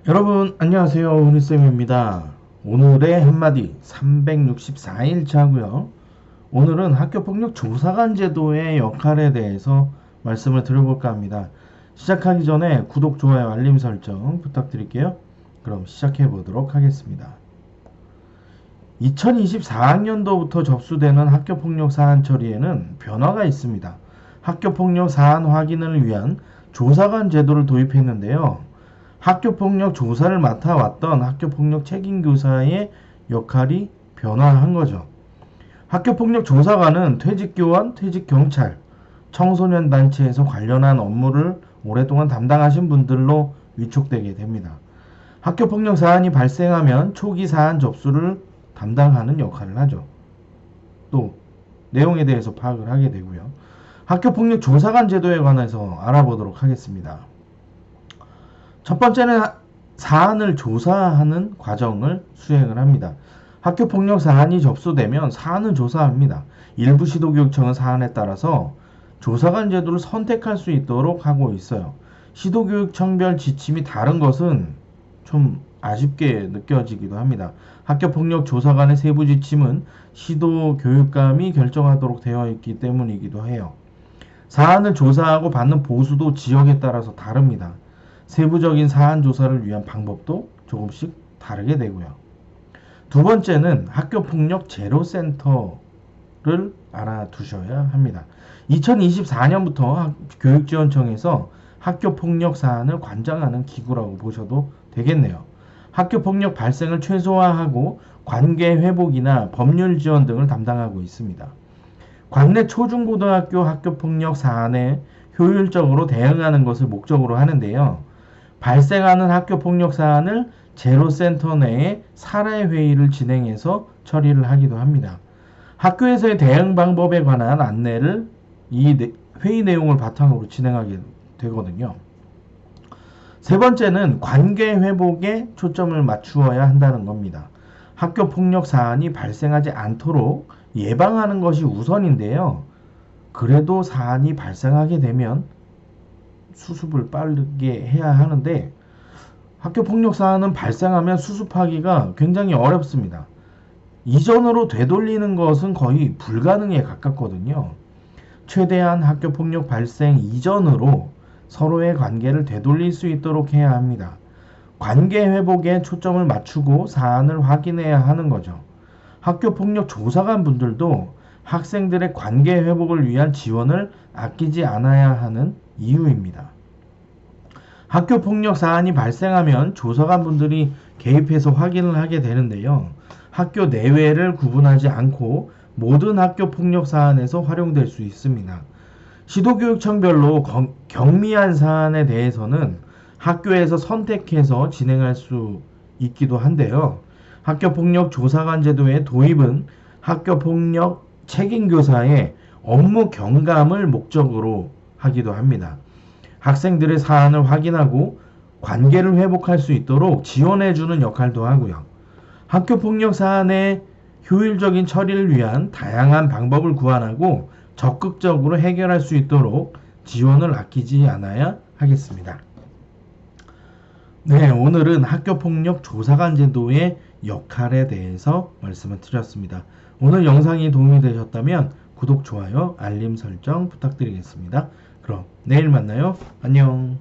여러분 안녕하세요. 훈이쌤입니다. 오늘의 한마디 364일차고요. 오늘은 학교폭력 조사관 제도의 역할에 대해서 말씀을 드려볼까 합니다. 시작하기 전에 구독, 좋아요, 알림 설정 부탁드릴게요. 그럼 시작해 보도록 하겠습니다. 2024학년도부터 접수되는 학교폭력 사안 처리에는 변화가 있습니다. 학교폭력 사안 확인을 위한 조사관 제도를 도입했는데요. 학교폭력 조사를 맡아왔던 학교폭력 책임교사의 역할이 변화한 거죠. 학교폭력 조사관은 퇴직교원, 퇴직경찰, 청소년 단체에서 관련한 업무를 오랫동안 담당하신 분들로 위촉되게 됩니다. 학교폭력 사안이 발생하면 초기 사안 접수를 담당하는 역할을 하죠. 또 내용에 대해서 파악을 하게 되고요. 학교폭력 조사관 제도에 관해서 알아보도록 하겠습니다. 첫 번째는 사안을 조사하는 과정을 수행을 합니다. 학교폭력 사안이 접수되면 사안을 조사합니다. 일부 시도교육청은 사안에 따라서 조사관 제도를 선택할 수 있도록 하고 있어요. 시도교육청별 지침이 다른 것은 좀 아쉽게 느껴지기도 합니다. 학교폭력 조사관의 세부 지침은 시도교육감이 결정하도록 되어 있기 때문이기도 해요. 사안을 조사하고 받는 보수도 지역에 따라서 다릅니다. 세부적인 사안 조사를 위한 방법도 조금씩 다르게 되고요. 두 번째는 학교폭력 제로센터를 알아두셔야 합니다. 2024년부터 교육지원청에서 학교폭력 사안을 관장하는 기구라고 보셔도 되겠네요. 학교폭력 발생을 최소화하고 관계 회복이나 법률 지원 등을 담당하고 있습니다. 관내 초중고등학교 학교폭력 사안에 효율적으로 대응하는 것을 목적으로 하는데요. 발생하는 학교폭력 사안을 제로센터 내에 사례회의를 진행해서 처리를 하기도 합니다. 학교에서의 대응 방법에 관한 안내를 이 회의 내용을 바탕으로 진행하게 되거든요. 세 번째는 관계 회복에 초점을 맞추어야 한다는 겁니다. 학교폭력 사안이 발생하지 않도록 예방하는 것이 우선인데요. 그래도 사안이 발생하게 되면 수습을 빠르게 해야 하는데 학교폭력 사안은 발생하면 수습하기가 굉장히 어렵습니다. 이전으로 되돌리는 것은 거의 불가능에 가깝거든요. 최대한 학교폭력 발생 이전으로 서로의 관계를 되돌릴 수 있도록 해야 합니다. 관계 회복에 초점을 맞추고 사안을 확인해야 하는 거죠. 학교폭력 조사관 분들도 학생들의 관계 회복을 위한 지원을 아끼지 않아야 하는 이유입니다. 학교폭력 사안이 발생하면 조사관 분들이 개입해서 확인을 하게 되는데요. 학교 내외를 구분하지 않고 모든 학교폭력 사안에서 활용될 수 있습니다. 시도교육청별로 경미한 사안에 대해서는 학교에서 선택해서 진행할 수 있기도 한데요. 학교폭력 조사관 제도의 도입은 학교폭력 책임교사의 업무 경감을 목적으로 하기도 합니다. 학생들의 사안을 확인하고 관계를 회복할 수 있도록 지원해주는 역할도 하고요. 학교폭력 사안의 효율적인 처리를 위한 다양한 방법을 구안하고 적극적으로 해결할 수 있도록 지원을 아끼지 않아야 하겠습니다. 네, 오늘은 학교폭력 조사관 제도의 역할에 대해서 말씀을 드렸습니다. 오늘 영상이 도움이 되셨다면 구독, 좋아요, 알림 설정 부탁드리겠습니다. 그럼 내일 만나요. 안녕.